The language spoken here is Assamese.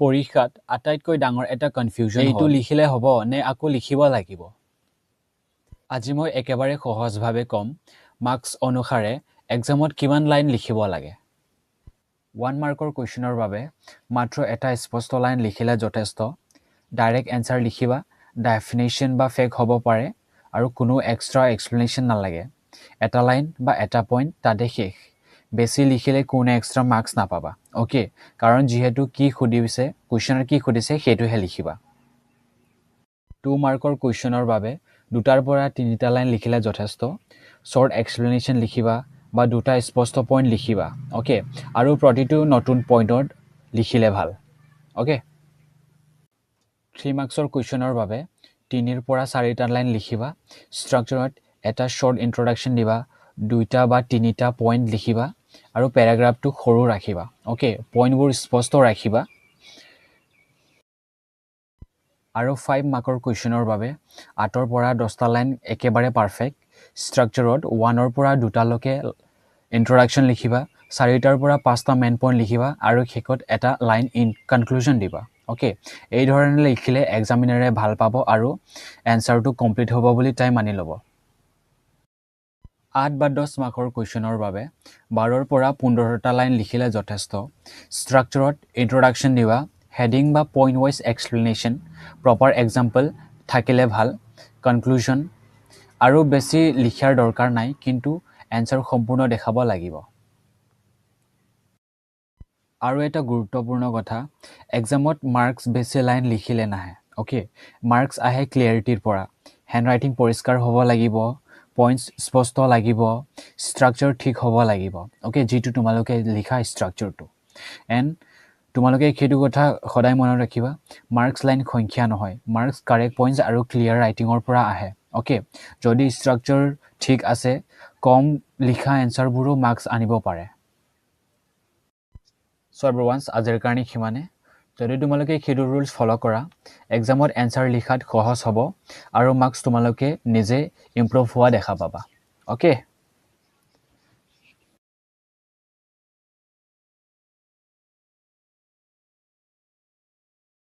পৰীক্ষাত আটাইতকৈ ডাঙৰ এটা কনফিউজন এইটো লিখিলে হ'ব নে আকৌ লিখিব লাগিব আজি মই একেবাৰে সহজভাৱে কম মাৰ্কছ অনুসাৰে এক্সামত কিমান লাইন লিখিব লাগে 1 মাৰ্কৰ কোৱেশ্চনৰ বাবে মাত্ৰ এটা স্পষ্ট লাইন লিখিলে যথেষ্ট ডাইৰেক্ট এনসাৰ লিখিবা ডেফিনেশ্যন বা ফেক হ'ব পাৰে আৰু কোনো এক্সট্ৰা এক্সপ্লেনেশ্যন নালাগে এটা লাইন বা এটা পইণ্ট তাতে শেষ বেছি লিখিলে কোনো এক্সট্ৰা মাৰ্কছ নাপাবা ওকে কাৰণ যেহেতু কি খুদিছে কোৱেশ্চনৰ কি খুদিছে সেইটোহে লিখিবা 2 মাৰ্কৰ কোৱেশ্চনৰ বাবে দুটাৰ পৰা তিনিটা লাইন লিখিলে যথেষ্ট শৰ্ট এক্সপ্লেনেশ্যন লিখিবা বা দুটা স্পষ্ট পইণ্ট লিখিবা ওকে আৰু প্ৰতিটো নতুন পইণ্টত লিখিলে ভাল ওকে 3 মাৰ্কছৰ কোৱেশ্চনৰ বাবে 3 পৰা 4টা লাইন লিখিবা ষ্ট্ৰাকচাৰত এটা শৰ্ট ইন্ট্ৰডাকচন দিবা দুটা বা তিনিটা পইণ্ট লিখিবা আৰু প্যাৰাগ্ৰাফটো সৰু ৰাখিবা ওকে পইণ্টবোৰ স্পষ্ট ৰাখিবা আৰু 5 মাৰ্কৰ কোৱেশ্চনৰ বাবে 8 পৰা 10টা লাইন একেবাৰে পাৰফেক্ট ষ্ট্ৰাকচাৰত 1 পৰা 2টা লৈকে ইন্ট্ৰডাকচন লিখিবা 4টাৰ পৰা 5টা মেইন পইণ্ট লিখিবা আৰু শেষত এটা লাইন ইন কনক্লুজন দিবা ওকে এই ধৰণে লিখিলে এক্সামিনাৰে ভাল পাব আৰু এনসাৰটো কমপ্লিট হ'ব বুলি টাইম মানি ল'ব 8 বা 10 মাৰ্কৰ কোৱেশ্চনৰ বাবে 12 পৰা 15টা লাইন লিখিলে যথেষ্ট ষ্ট্ৰাকচাৰত ইন্ট্ৰডাকচন দিবা হেডিং বা point wise explanation proper example থাকিলে ভাল কনক্লুজন আৰু বেছি লিখাৰ দৰকাৰ নাই কিন্তু এনসাৰ সম্পূৰ্ণ দেখাব লাগিব আৰু এটা গুৰুত্বপূৰ্ণ কথা এক্সামত মাৰ্কছ বেছি লাইন লিখিলে নাহে ওকে মাৰ্কছ আহে ক্লিয়াৰিটিৰ পৰা হেণ্ডৰাইটিং পৰিষ্কাৰ হ'ব লাগিব পইণ্টছ স্পষ্ট লাগিব ষ্ট্ৰাকচাৰ ঠিক হ'ব লাগিব ওকে যেটো তোমালোকে লিখা ষ্ট্ৰাকচাৰটো এণ্ড তোমালোকে সেইটো কথা সদায় মনত ৰাখিবা মাৰ্কছ লাইন সংখ্যা নহয় মাৰ্কছ কাৰেক্ট পইণ্টছ আৰু ক্লিয়াৰ ৰাইটিঙৰ পৰা আহে ওকে যদি ষ্ট্ৰাকচাৰ ঠিক আছে কম লিখা এনসাৰবোৰো মাৰ্কছ আনিব পাৰে সো এভৰিৱান আজিৰ কাৰণে সিমানে যদি তোমালোকে সেইটো ৰুলছ ফলো কৰা এক্সামত এনসাৰ লিখাত সহজ হ'ব আৰু মাৰ্কছ তোমালোকে নিজে ইমপ্ৰুভ হোৱা দেখা পাবা ওকে